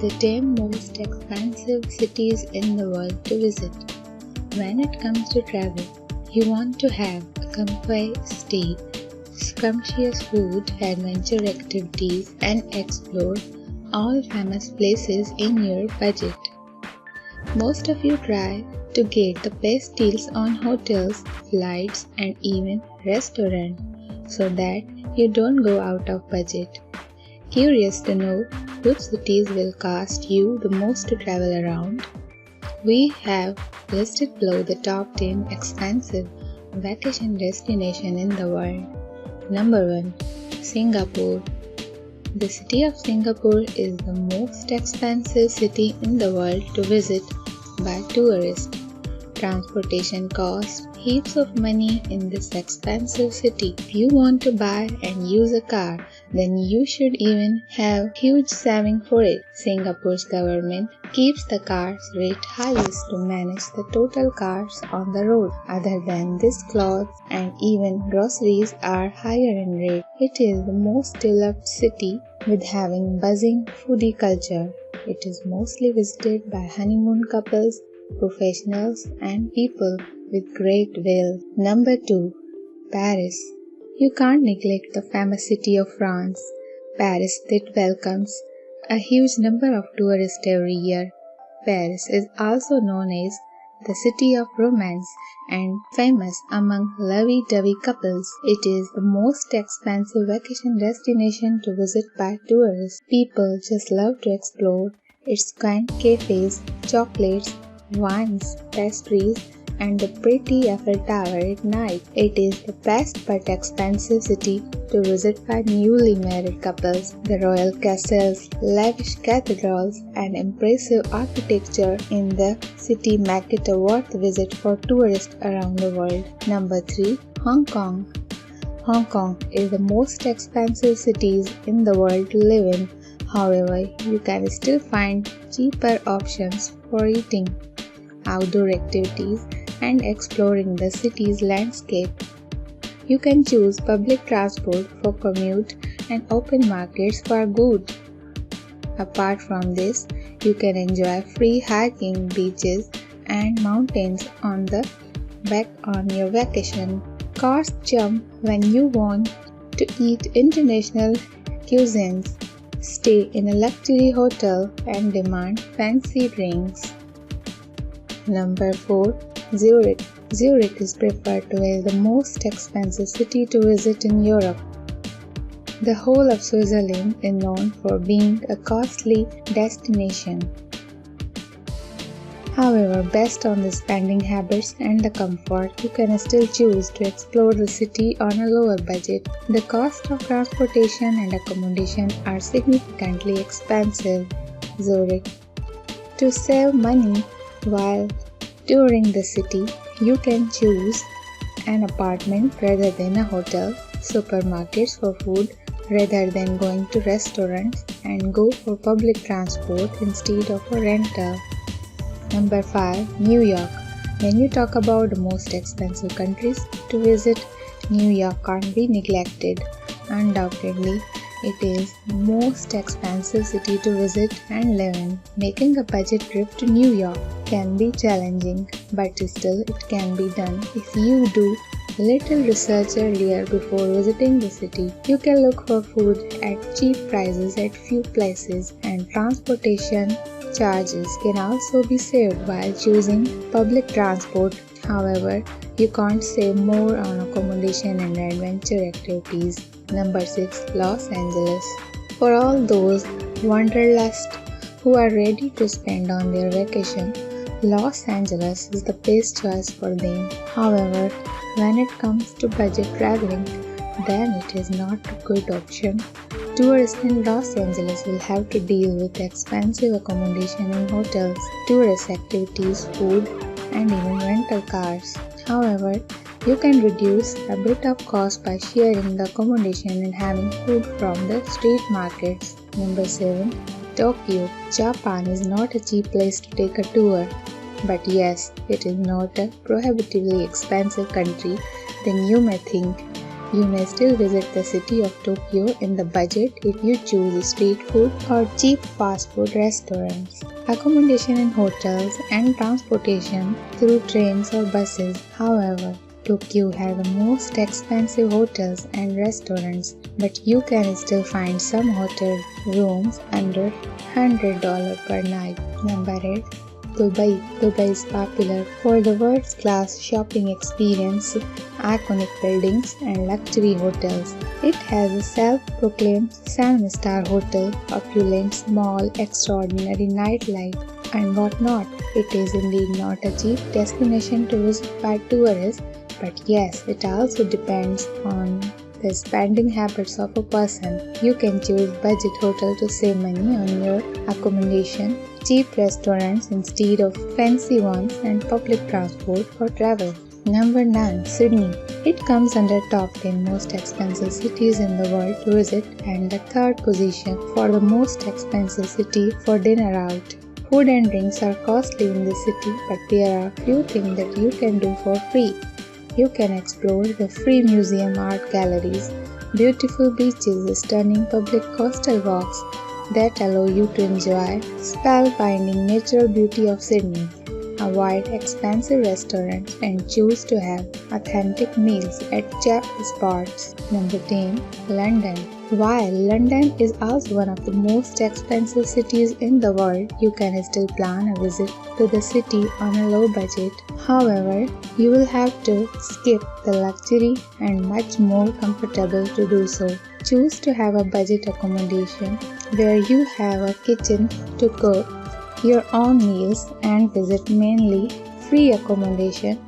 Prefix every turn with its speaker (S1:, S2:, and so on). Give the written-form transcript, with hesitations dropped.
S1: The 10 most expensive cities in the world to visit. When it comes to travel, you want to have a comfy stay, scrumptious food, adventure activities, and explore all famous places in your budget. Most of you try to get the best deals on hotels, flights, and even restaurants so that you don't go out of budget. Curious to know which cities will cost you the most to travel around? We have listed below the top 10 expensive vacation destinations in the world. Number 1. Singapore. The city of Singapore is the most expensive city in the world to visit by tourists. Transportation costs heaps of money in this expensive city. If you want to buy and use a car, then you should even have huge saving for it. Singapore's government keeps the cars rate highest to manage the total cars on the road. Other than this, clothes and even groceries are higher in rate. It is the most developed city with having buzzing foodie culture. It is mostly visited by honeymoon couples, professionals, and people with great will. Number 2. Paris. You can't neglect the famous city of France, Paris, that welcomes a huge number of tourists every year. Paris is also known as the city of romance and famous among lovey-dovey couples. It is the most expensive vacation destination to visit by tourists. People just love to explore its quaint cafes, chocolates, wines, pastries, and the pretty Eiffel Tower at night. It is the best but expensive city to visit by newly married couples. The royal castles, lavish cathedrals, and impressive architecture in the city make it a worth visit for tourists around the world. Number 3. Hong Kong. Hong Kong is the most expensive city in the world to live in. However, you can still find cheaper options for eating, outdoor activities, and exploring the city's landscape. You can choose public transport for commute and open markets for good. Apart from this, you can enjoy free hiking, beaches, and mountains on your vacation. Costs jump when you want to eat international cuisines, stay in a luxury hotel, and demand fancy drinks. Number 4. Zurich. Zurich is preferred to as the most expensive city to visit in Europe. The whole of Switzerland is known for being a costly destination. However, based on the spending habits and the comfort, you can still choose to explore the city on a lower budget. The cost of transportation and accommodation are significantly expensive. Zurich. To save money while touring the city, you can choose an apartment rather than a hotel, supermarkets for food rather than going to restaurants, and go for public transport instead of a rental. Number 5. New York. When you talk about the most expensive countries to visit, New York can't be neglected. Undoubtedly, it is the most expensive city to visit and live in. Making a budget trip to New York can be challenging, but still it can be done if you do little research earlier before visiting the city. You can look for food at cheap prices at few places, and transportation charges can also be saved while choosing public transport. However, you can't save more on accommodation and adventure activities. Number 6. Los Angeles. For all those wanderlust who are ready to spend on their vacation, Los Angeles is the best choice for them. However, when it comes to budget traveling, then it is not a good option. Tourists in Los Angeles will have to deal with expensive accommodation in hotels, tourist activities, food, and even rental cars. However, you can reduce a bit of cost by sharing the accommodation and having food from the street markets. Number 7. Tokyo. Japan is not a cheap place to take a tour. But yes, it is not a prohibitively expensive country than you may think. You may still visit the city of Tokyo in the budget if you choose street food or cheap fast food restaurants. Accommodation in hotels and transportation through trains or buses. However, Tokyo has the most expensive hotels and restaurants, but you can still find some hotel rooms under $100 per night. Number 8. Dubai. Dubai is popular for the world-class shopping experience, iconic buildings, and luxury hotels. It has a self-proclaimed 7-star hotel, opulent mall, extraordinary nightlife, and whatnot. It is indeed not a cheap destination to visit by tourists, but yes, it also depends on the spending habits of a person. You can choose budget hotel to save money on your accommodation, cheap restaurants instead of fancy ones, and public transport for travel. Number 9. Sydney. It comes under top 10 most expensive cities in the world to visit and the third position for the most expensive city for dinner out. Food and drinks are costly in the city, but there are few things that you can do for free. You can explore the free museum art galleries, beautiful beaches, stunning public coastal walks that allow you to enjoy spellbinding natural beauty of Sydney. Avoid expensive restaurants and choose to have authentic meals at cheap spots. Number 10. London. While London is also one of the most expensive cities in the world, you can still plan a visit to the city on a low budget. However, you will have to skip the luxury and much more comfortable to do so. Choose to have a budget accommodation where you have a kitchen to cook your own meals and visit mainly free accommodation